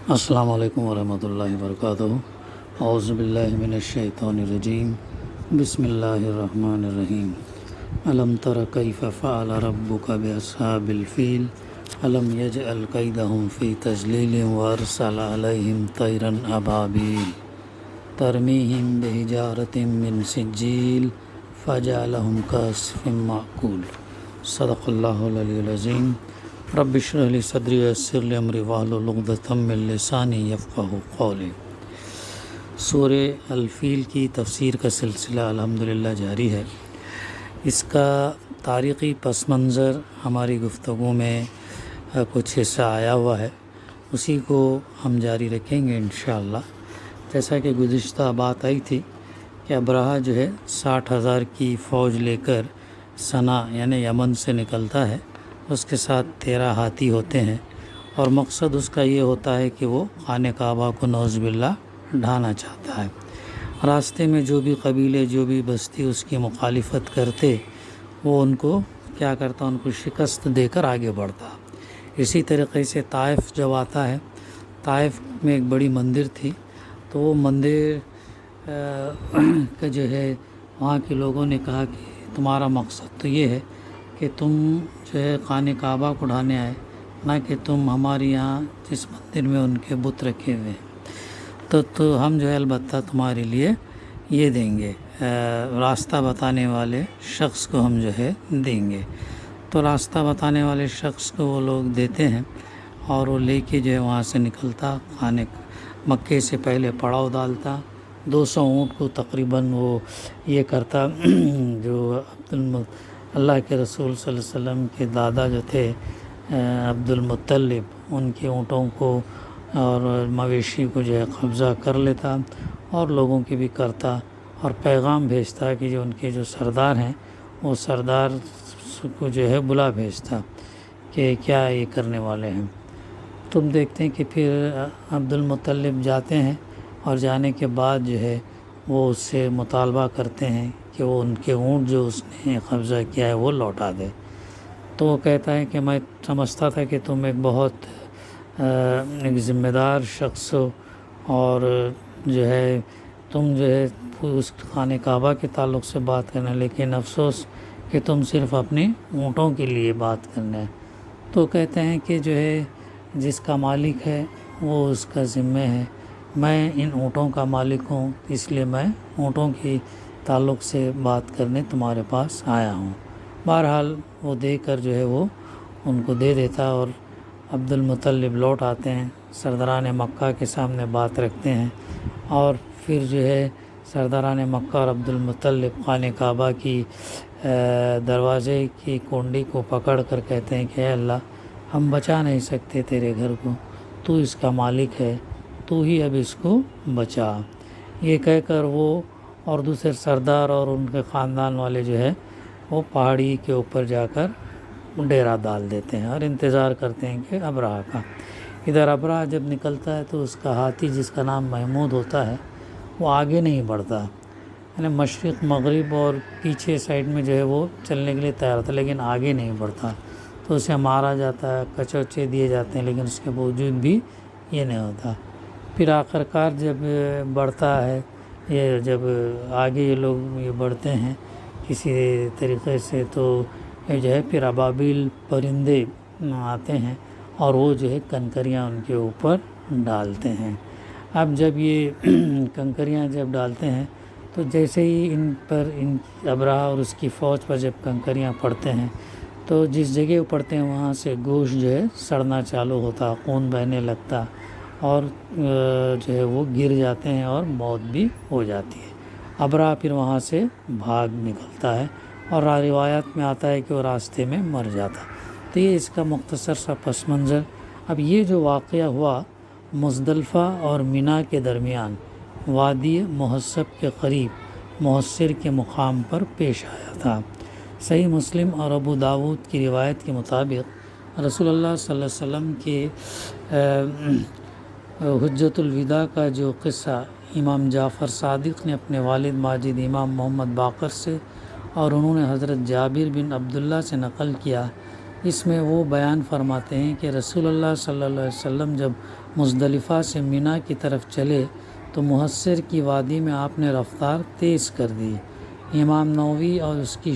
السلام علیکم ورحمۃ اللہ وبرکاتہ۔ اعوذ باللہ من الشیطان الرجیم، بسم اللہ الرحمن الرحیم۔ الم تر کیف فعل ربک باصحاب الفیل الم یجعل کیدہم فی تضلیل وارسل علیہم طیرا ابابیل ترمیہم بحجارۃ من سجیل فجعلہم کعصف مأکول۔ صدق اللہ العلی العظیم۔ رب اشرح لی صدری ویسر لی امری واحلل عقدۃ من لسانی یفقہوا قولی۔ سورہ الفیل کی تفسیر کا سلسلہ الحمدللہ جاری ہے۔ اس کا تاریخی پس منظر ہماری گفتگو میں کچھ حصہ آیا ہوا ہے، اسی کو ہم جاری رکھیں گے انشاءاللہ۔ جیسا کہ گزشتہ بات آئی تھی کہ ابرہہ جو ہے 60,000 کی فوج لے کر صنع یعنی یمن سے نکلتا ہے، اس کے ساتھ 13 ہاتھی ہوتے ہیں، اور مقصد اس کا یہ ہوتا ہے کہ وہ خانہ کعبہ کو نعوذ باللہ ڈھانا چاہتا ہے۔ راستے میں جو بھی قبیلے، جو بھی بستی اس کی مخالفت کرتے، وہ ان کو کیا کرتا، ان کو شکست دے کر آگے بڑھتا۔ اسی طریقے سے طائف جب آتا ہے، طائف میں ایک بڑی مندر تھی، تو وہ مندر کا جو ہے وہاں کے لوگوں نے کہا کہ تمہارا مقصد تو یہ ہے کہ تم جو ہے خانہ کعبہ کو ڈھانے آئے، نہ کہ تم ہمارے یہاں جس مندر میں ان کے بت رکھے ہوئے ہیں، تو ہم جو ہے البتہ تمہارے لیے یہ دیں گے، راستہ بتانے والے شخص کو ہم جو ہے دیں گے۔ تو راستہ بتانے والے شخص کو وہ لوگ دیتے ہیں، اور وہ لے کے جو ہے وہاں سے نکلتا، مکے سے پہلے پڑاؤ ڈالتا، 200 اونٹ کو تقریباً وہ یہ کرتا جو اللہ کے رسول صلی اللہ علیہ وسلم کے دادا جو تھے عبد المطلب، ان کے اونٹوں کو اور مویشی کو جو ہے قبضہ کر لیتا، اور لوگوں کی بھی کرتا، اور پیغام بھیجتا کہ جو ان کے جو سردار ہیں وہ سردار کو جو ہے بلا بھیجتا کہ کیا یہ کرنے والے ہیں۔ تم دیکھتے ہیں کہ پھر عبد المطلب جاتے ہیں، اور جانے کے بعد جو ہے وہ اس سے مطالبہ کرتے ہیں کہ وہ ان کے اونٹ جو اس نے قبضہ کیا ہے وہ لوٹا دے۔ تو وہ کہتا ہے کہ میں سمجھتا تھا کہ تم ایک بہت ایک ذمہ دار شخص ہو، اور جو ہے تم جو ہے اس خانہ کعبہ کے تعلق سے بات کرنا، لیکن افسوس کہ تم صرف اپنے اونٹوں کے لیے بات کرنا ہے۔ تو کہتے ہیں کہ جو ہے جس کا مالک ہے وہ اس کا ذمہ ہے، میں ان اونٹوں کا مالک ہوں، اس لیے میں اونٹوں کی تعلق سے بات کرنے تمہارے پاس آیا ہوں۔ بہرحال وہ دے کر جو ہے وہ ان کو دے دیتا، اور عبد المطلب لوٹ آتے ہیں، سرداران مکہ کے سامنے بات رکھتے ہیں، اور پھر جو ہے سرداران مکہ اور عبد المطلب خانہ کعبہ کی دروازے کی کنڈی کو پکڑ کر کہتے ہیں کہ اے اللہ، ہم بچا نہیں سکتے تیرے گھر کو، تو اس کا مالک ہے، تو ہی اب اس کو بچا۔ یہ کہہ کر وہ اور دوسرے سردار اور ان کے خاندان والے جو ہے وہ پہاڑی کے اوپر جا کر ڈیرا ڈال دیتے ہیں، اور انتظار کرتے ہیں کہ ابرہہ کا۔ ادھر ابرہہ جب نکلتا ہے تو اس کا ہاتھی جس کا نام محمود ہوتا ہے وہ آگے نہیں بڑھتا، یعنی مشرق مغرب اور پیچھے سائڈ میں جو ہے وہ چلنے کے لیے تیار ہوتا ہے، لیکن آگے نہیں بڑھتا، تو اسے مارا جاتا ہے، کچوچے دیے جاتے ہیں، لیکن اس کے باوجود بھی یہ نہیں ہوتا۔ پھر آخرکار جب بڑھتا ہے، یہ جب آگے یہ لوگ یہ بڑھتے ہیں کسی طریقے سے، تو یہ جو ہے پھر ابابیل پرندے آتے ہیں، اور وہ جو ہے کنکریاں ان کے اوپر ڈالتے ہیں۔ اب جب یہ کنکریاں جب ڈالتے ہیں، تو جیسے ہی ان ابرہہ اور اس کی فوج پر جب کنکریاں پڑتے ہیں، تو جس جگہ وہ پڑتے ہیں وہاں سے گوشت جو ہے سڑنا چالو ہوتا، خون بہنے لگتا، اور جو ہے وہ گر جاتے ہیں، اور موت بھی ہو جاتی ہے۔ ابرہہ پھر وہاں سے بھاگ نکلتا ہے، اور روایات میں آتا ہے کہ وہ راستے میں مر جاتا۔ تو یہ اس کا مختصر سا پس منظر۔ اب یہ جو واقعہ ہوا مزدلفہ اور منی کے درمیان وادی محصب کے قریب محصر کے مقام پر پیش آیا تھا۔ صحیح مسلم اور ابو داود کی روایت کے مطابق رسول اللہ صلی اللہ علیہ وسلم کے حجۃ الوداع کا جو قصہ امام جعفر صادق نے اپنے والد ماجد امام محمد باقر سے، اور انہوں نے حضرت جابر بن عبداللہ سے نقل کیا اس میں وہ بیان فرماتے ہیں کہ رسول اللہ صلی اللہ علیہ وسلم جب مزدلفہ سے مینا کی طرف چلے تو محصر کی وادی میں آپ نے رفتار تیز کر دی۔ امام نووی اور اس کی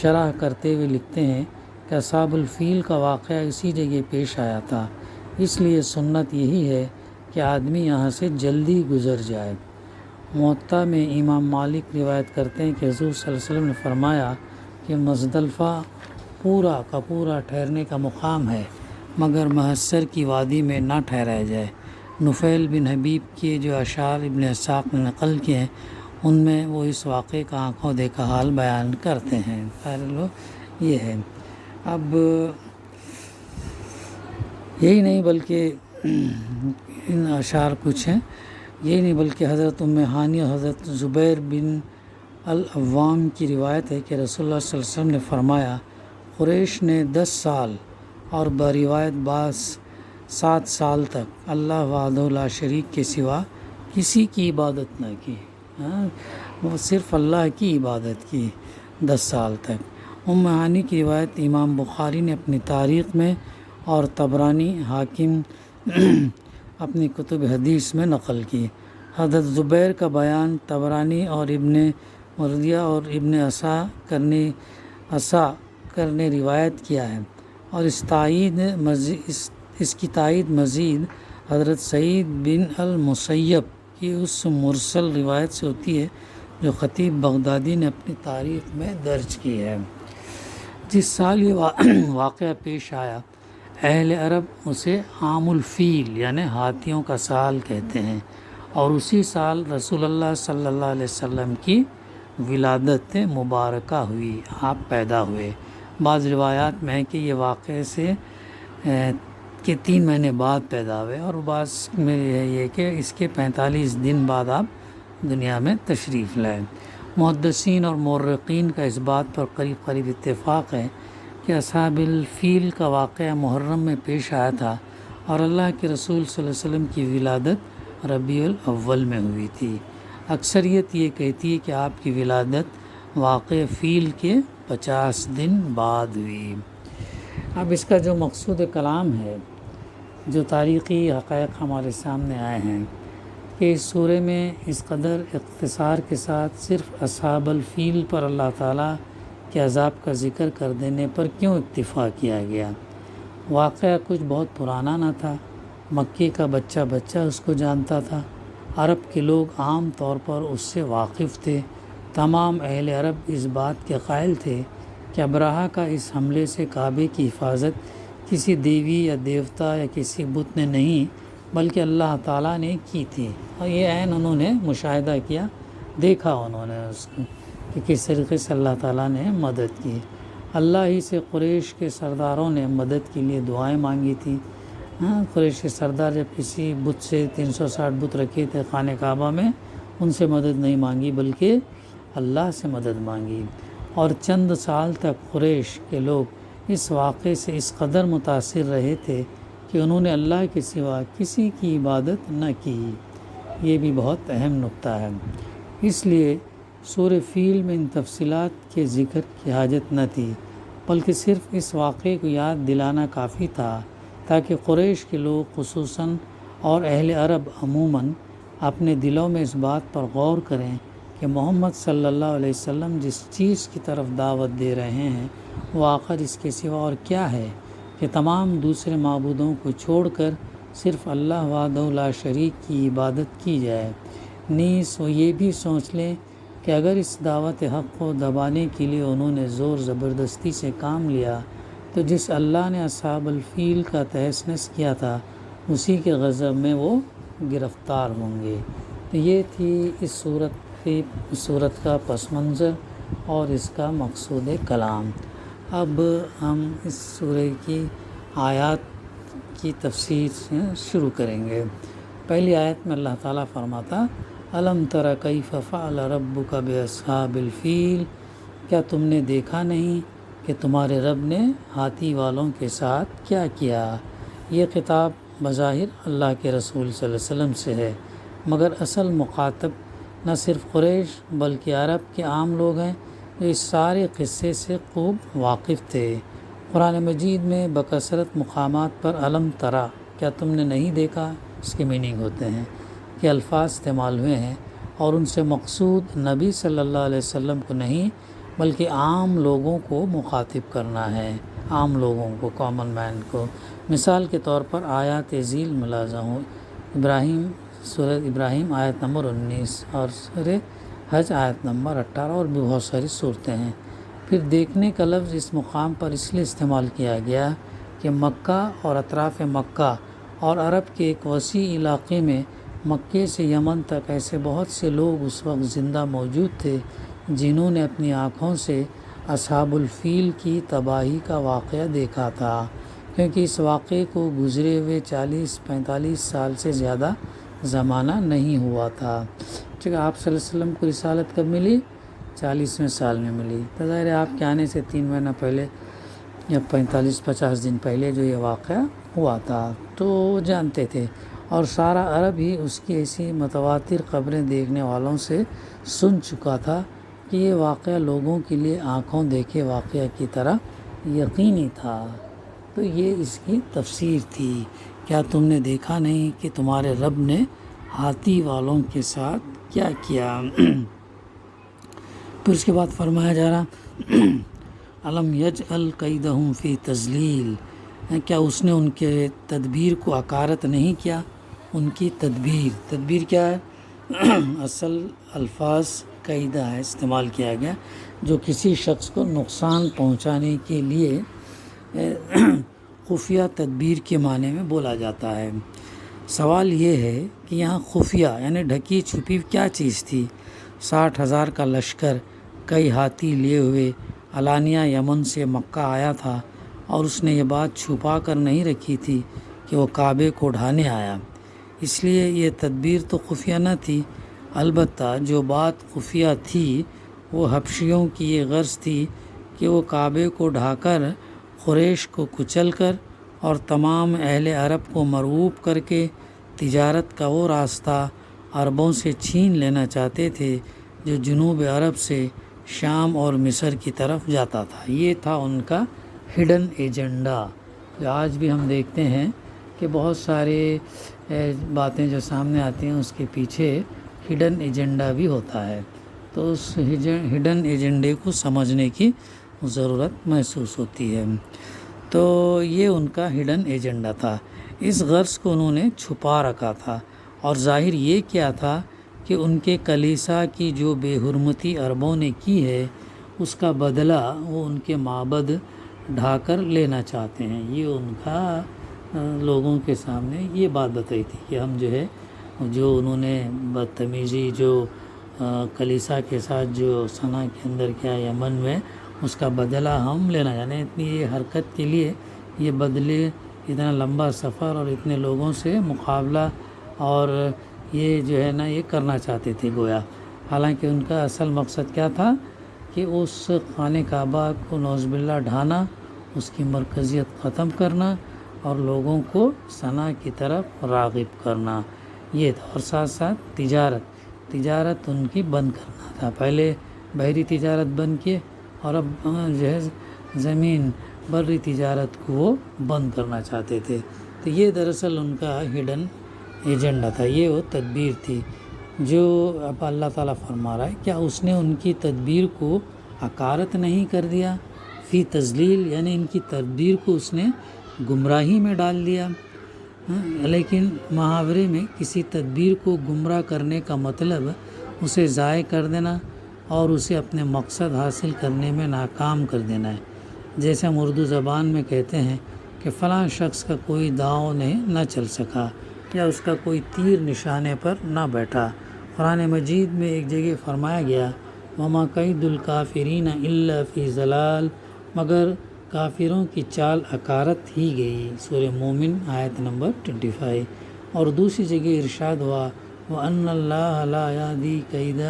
شرح کرتے ہوئے لکھتے ہیں کہ اصحاب الفیل کا واقعہ اسی جگہ پیش آیا تھا، اس لیے سنت یہی ہے کہ آدمی یہاں سے جلدی گزر جائے۔ موطا میں امام مالک روایت کرتے ہیں کہ حضور صلی اللہ علیہ وسلم نے فرمایا کہ مزدلفہ پورا کا پورا ٹھہرنے کا مقام ہے، مگر محصر کی وادی میں نہ ٹھہرایا جائے۔ نفیل بن حبیب کے جو اشعار ابن اسحاق نے نقل کیے ہیں ان میں وہ اس واقعے کا آنکھوں دیکھا حال بیان کرتے ہیں۔ یہ ہے۔ اب یہی نہیں بلکہ ان اشعار کچھ ہیں، یہی نہیں بلکہ حضرت ام ہانی اور حضرت زبیر بن العوام کی روایت ہے کہ رسول اللہ صلی اللہ علیہ وسلم نے فرمایا قریش نے 10 سال اور بروایت بعض 7 سال تک اللہ وحدہ لا شریک کے سوا کسی کی عبادت نہ کی، وہ صرف اللہ کی عبادت کی 10 سال تک۔ ام ہانی کی روایت امام بخاری نے اپنی تاریخ میں اور طبرانی حاکم اپنی کتب حدیث میں نقل کی۔ حضرت زبیر کا بیان طبرانی اور ابن مردیہ اور ابن عصا کرنے روایت کیا ہے، اور اس کی تائید مزید حضرت سعید بن المسیب کی اس مرسل روایت سے ہوتی ہے جو خطیب بغدادی نے اپنی تاریخ میں درج کی ہے۔ جس سال یہ واقعہ پیش آیا اہل عرب اسے عام الفیل یعنی ہاتھیوں کا سال کہتے ہیں، اور اسی سال رسول اللہ صلی اللہ علیہ وسلم کی ولادت مبارکہ ہوئی، آپ پیدا ہوئے۔ بعض روایات میں ہے کہ یہ واقعے سے کہ 3 مہینے بعد پیدا ہوئے، اور بعض میں یہ کہ اس کے 45 دن بعد آپ دنیا میں تشریف لائے۔ محدثین اور مورخین کا اس بات پر قریب قریب اتفاق ہے کہ اصحاب الفیل کا واقعہ محرم میں پیش آیا تھا، اور اللہ کے رسول صلی اللہ علیہ وسلم کی ولادت ربیع الاول میں ہوئی تھی۔ اکثریت یہ کہتی ہے کہ آپ کی ولادت واقع فیل کے 50 دن بعد ہوئی۔ اب اس کا جو مقصود کلام ہے، جو تاریخی حقائق ہمارے سامنے آئے ہیں کہ اس سورہ میں اس قدر اختصار کے ساتھ صرف اصحاب الفیل پر اللہ تعالیٰ کے عذاب کا ذکر کر دینے پر کیوں اکتفا کیا گیا؟ واقعہ کچھ بہت پرانا نہ تھا، مکے کا بچہ اس کو جانتا تھا، عرب کے لوگ عام طور پر اس سے واقف تھے۔ تمام اہل عرب اس بات کے قائل تھے کہ ابرہہ کا اس حملے سے کعبے کی حفاظت کسی دیوی یا دیوتا یا کسی بت نے نہیں بلکہ اللہ تعالیٰ نے کی تھی، اور یہ عین انہوں نے مشاہدہ کیا، دیکھا انہوں نے اس کو کہ کس طریقے سے اللہ تعالیٰ نے مدد کی۔ اللہ ہی سے قریش کے سرداروں نے مدد کے لیے دعائیں مانگی تھیں۔ قریش کے سردار جب کسی بت سے 360 بت رکھے تھے خانہ کعبہ میں، ان سے مدد نہیں مانگی بلکہ اللہ سے مدد مانگی، اور چند سال تک قریش کے لوگ اس واقعے سے اس قدر متاثر رہے تھے کہ انہوں نے اللہ کے سوا کسی کی عبادت نہ کی۔ یہ بھی بہت اہم نقطہ ہے، اس لیے سورہ فیل میں ان تفصیلات کے ذکر کی حاجت نہ تھی، بلکہ صرف اس واقعے کو یاد دلانا کافی تھا تاکہ قریش کے لوگ خصوصاً اور اہل عرب عموماً اپنے دلوں میں اس بات پر غور کریں کہ محمد صلی اللہ علیہ وسلم جس چیز کی طرف دعوت دے رہے ہیں وہ آخر اس کے سوا اور کیا ہے کہ تمام دوسرے معبودوں کو چھوڑ کر صرف اللہ وحدہ لا شریک کی عبادت کی جائے۔ نیز وہ یہ بھی سوچ لیں کہ اگر اس دعوت حق کو دبانے کے لیے انہوں نے زور زبردستی سے کام لیا تو جس اللہ نے اصحاب الفیل کا تہس نہس کیا تھا اسی کے غضب میں وہ گرفتار ہوں گے۔ تو یہ تھی اس صورت کا پس منظر اور اس کا مقصود کلام۔ اب ہم اس سورہ کی آیات کی تفسیر سے شروع کریں گے۔ پہلی آیت میں اللہ تعالیٰ فرماتا الم تر کیف فعل ربک باصحاب الفیل، کیا تم نے دیکھا نہیں کہ تمہارے رب نے ہاتھی والوں کے ساتھ کیا کیا؟ یہ خطاب بظاہر اللہ کے رسول صلی اللہ علیہ وسلم سے ہے، مگر اصل مخاطب نہ صرف قریش بلکہ عرب کے عام لوگ ہیں جو اس سارے قصے سے خوب واقف تھے۔ قرآن مجید میں بکثرت مقامات پر علم ترا، کیا تم نے نہیں دیکھا، اس کے میننگ ہوتے ہیں کہ الفاظ استعمال ہوئے ہیں اور ان سے مقصود نبی صلی اللہ علیہ وسلم کو نہیں بلکہ عام لوگوں کو مخاطب کرنا ہے، عام لوگوں کو، کامن مین کو۔ مثال کے طور پر آیات ذیل ملاحظہ ہوں، سورہ ابراہیم آیت نمبر 19 اور سورہ حج آیت نمبر 18 اور بھی بہت ساری صورتیں ہیں۔ پھر دیکھنے کا لفظ اس مقام پر اس لیے استعمال کیا گیا کہ مکہ اور اطراف مکہ اور عرب کے ایک وسیع علاقے میں مکے سے یمن تک ایسے بہت سے لوگ اس وقت زندہ موجود تھے جنہوں نے اپنی آنکھوں سے اصحاب الفیل کی تباہی کا واقعہ دیکھا تھا، کیونکہ اس واقعے کو گزرے ہوئے 40-45 سال سے زیادہ زمانہ نہیں ہوا تھا۔ ٹھیک ہے، آپ صلی اللہ علیہ وسلم کو رسالت کب ملی؟ 40ویں سال میں ملی۔ تو ظاہر ہے آپ کے آنے سے 3 مہینہ پہلے یا 45-50 دن پہلے جو یہ واقعہ ہوا تھا تو وہ جانتے تھے، اور سارا عرب ہی اس کی ایسی متواتر خبریں دیکھنے والوں سے سن چکا تھا کہ یہ واقعہ لوگوں کے لیے آنکھوں دیکھے واقعہ کی طرح یقینی تھا۔ تو یہ اس کی تفسیر تھی، کیا تم نے دیکھا نہیں کہ تمہارے رب نے ہاتھی والوں کے ساتھ کیا کیا؟ پھر اس کے بعد فرمایا جا رہا الم یجعل کیدہم فی تضلیل، کیا اس نے ان کے تدبیر کو عکارت نہیں کیا؟ ان کی تدبیر کیا ہے؟ اصل الفاظ قیدہ ہے استعمال کیا گیا، جو کسی شخص کو نقصان پہنچانے کے لیے خفیہ تدبیر کے معنی میں بولا جاتا ہے۔ سوال یہ ہے کہ یہاں خفیہ یعنی ڈھکی چھپی کیا چیز تھی؟ 60,000 کا لشکر کئی ہاتھی لیے ہوئے علانیہ یمن سے مکہ آیا تھا، اور اس نے یہ بات چھپا کر نہیں رکھی تھی کہ وہ کعبے کو ڈھانے آیا، اس لیے یہ تدبیر تو خفیہ نہ تھی۔ البتہ جو بات خفیہ تھی وہ حبشیوں کی یہ غرض تھی کہ وہ کعبے کو ڈھا کر قریش کو کچل کر اور تمام اہل عرب کو مرعوب کر کے تجارت کا وہ راستہ عربوں سے چھین لینا چاہتے تھے جو جنوب عرب سے شام اور مصر کی طرف جاتا تھا۔ یہ تھا ان کا ہڈن ایجنڈا۔ آج بھی ہم دیکھتے ہیں کہ بہت سارے باتیں جو سامنے آتی ہیں اس کے پیچھے ہڈن ایجنڈا بھی ہوتا ہے، تو اس ہڈن ایجنڈے کو سمجھنے کی ضرورت محسوس ہوتی ہے۔ تو یہ ان کا ہڈن ایجنڈا تھا، اس غرض کو انہوں نے چھپا رکھا تھا، اور ظاہر یہ کیا تھا کہ ان کے کلیسا کی جو بے حرمتی عربوں نے کی ہے اس کا بدلہ وہ ان کے معبد ڈھا کر لینا چاہتے ہیں۔ یہ ان کا لوگوں کے سامنے یہ بات بتائی تھی کہ ہم جو ہے جو انہوں نے بدتمیزی جو کلیسا کے ساتھ جو صنع کے اندر کیا یمن میں، اس کا بدلہ ہم لینا جانے، اتنی یہ حرکت کے لیے یہ بدلے، اتنا لمبا سفر اور اتنے لوگوں سے مقابلہ، اور یہ جو ہے نا یہ کرنا چاہتے تھے گویا، حالانکہ ان کا اصل مقصد کیا تھا کہ اس خانہ کعبہ کو نعوذ باللہ ڈھانا، اس کی مرکزیت ختم کرنا اور لوگوں کو صنع کی طرف راغب کرنا، یہ تھا۔ اور ساتھ ساتھ تجارت ان کی بند کرنا تھا، پہلے بحری تجارت بند کیے اور اب جو ہے زمین بری تجارت کو وہ بند کرنا چاہتے تھے۔ تو یہ دراصل ان کا ہڈن ایجنڈا تھا، یہ وہ تدبیر تھی جو اب اللہ تعالیٰ فرما رہا ہے کیا اس نے ان کی تدبیر کو عکارت نہیں کر دیا؟ فی تضلیل یعنی ان کی تدبیر کو اس نے گمراہی میں ڈال دیا۔ لیکن محاورے میں کسی تدبیر کو گمراہ کرنے کا مطلب اسے ضائع کر دینا اور اسے اپنے مقصد حاصل کرنے میں ناکام کر دینا ہے۔ جیسے ہم اردو زبان میں کہتے ہیں کہ فلاں شخص کا کوئی داؤ نہ چل سکا، یا اس کا کوئی تیر نشانے پر نہ بیٹھا۔ قرآن مجید میں ایک جگہ فرمایا گیا وَمَا كَيْدُ الْكَافِرِينَ إِلَّا فِي ضَلَالٍ، مگر کافروں کی چال عکارت ہی گئی، سورہ مومن آیت نمبر 25۔ اور دوسری جگہ ارشاد ہوا وَأَنَّ اللَّهَ لَا يَهْدِي كَيْدَ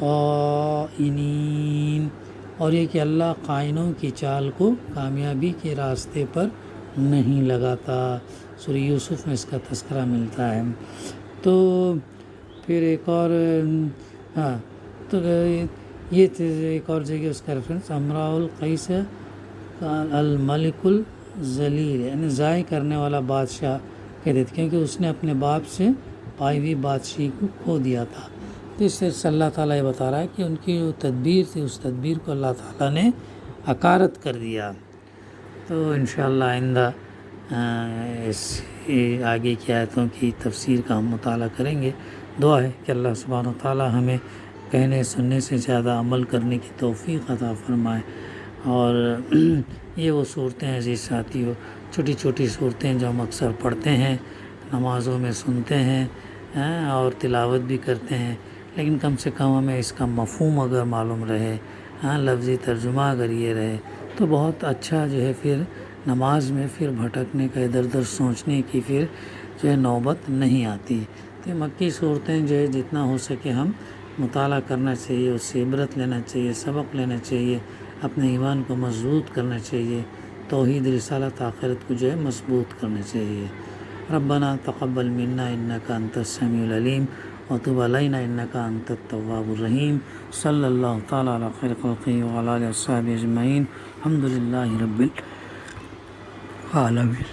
الْخَائِنِينَ، اور یہ کہ اللہ خائنوں کی چال کو کامیابی کے راستے پر نہیں لگاتا، سورہ یوسف میں اس کا تذکرہ ملتا ہے۔ تو پھر ایک اور تو یہ ایک اور جگہ اس کا ریفرنس امراء القیس الملک الذلیل، یعنی ضائع کرنے والا بادشاہ کہتے تھے، کیونکہ اس نے اپنے باپ سے پائی ہوئی بادشاہی کو کھو دیا تھا۔ تو اس سے اللہ تعالیٰ یہ بتا رہا ہے کہ ان کی جو تدبیر تھی اس تدبیر کو اللہ تعالیٰ نے عکارت کر دیا۔ تو انشاءاللہ آئندہ اس آگے کی آیتوں کی تفسیر کا ہم مطالعہ کریں گے۔ دعا ہے کہ اللہ سبحانہ و تعالیٰ ہمیں کہنے سننے سے زیادہ عمل کرنے کی توفیق عطا فرمائے۔ اور یہ وہ صورتیں ہیں عزیز ساتھیو، چھوٹی چھوٹی صورتیں جو ہم اکثر پڑھتے ہیں، نمازوں میں سنتے ہیں اور تلاوت بھی کرتے ہیں، لیکن کم سے کم ہمیں اس کا مفہوم اگر معلوم رہے، لفظی ترجمہ اگر یہ رہے تو بہت اچھا جو ہے، پھر نماز میں پھر بھٹکنے کا، ادھر ادھر سوچنے کی پھر جو ہے نوبت نہیں آتی۔ تو مکی صورتیں جو ہے جتنا ہو سکے ہم مطالعہ کرنا چاہیے، اس سے عبرت لینا چاہیے، سبق لینا چاہیے، اپنے ایمان کو مضبوط کرنا چاہیے، توحید رسالت آخرت کو جو ہے مضبوط کرنا چاہیے۔ ربنا تقبل منا انک انت السمیع العلیم وتب علینا انک انت التواب الرحیم۔ صلی اللہ تعالیٰ علی خیر خلقہ وعلی آلہ وصحبہ اجمعین۔ الحمد للہ رب العالمین۔